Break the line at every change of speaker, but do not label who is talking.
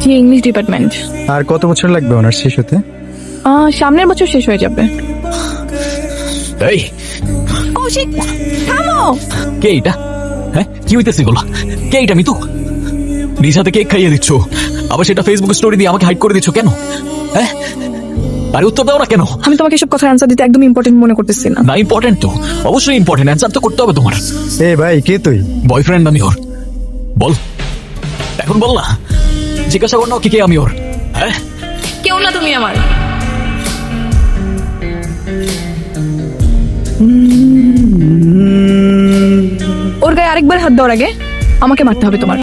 জি, English department.
আর কত বছর লাগবে অনার্স শেষ হতে?
সামনের বছর শেষ হয়ে যাবে।
এই
কৌশিক, থামো!
কে এটা? হ্যাঁ, কি হইতেছে এগুলো? কে এটা মিতু? নিজ হাতে কেক খাইয়ে দিচ্ছ, আবার সেটা ফেসবুক স্টোরি দিয়ে আমাকে হাইড করে দিচ্ছ কেন? হ্যাঁ, আরে উত্তর দাও না কেন?
আমি তোমাকে এসব কথার অ্যান্সার দিতে একদম ইম্পর্টেন্ট মনে করতেছি না।
না, ইম্পর্টেন্ট তো, অবশ্যই ইম্পর্টেন্ট, অ্যান্সার তো করতে হবে তোমার।
এ ভাই, কে তুই?
বয়ফ্রেন্ড আমি ওর। বল, এখন বল না, জিজ্ঞাসা কর না ওকে কে আমি ওর। হ্যাঁ,
কেউ না তুমি আমার। ওর গায়ে আরেকবার হাত দেওয়ার আগে আমাকে মারতে হবে তোমার।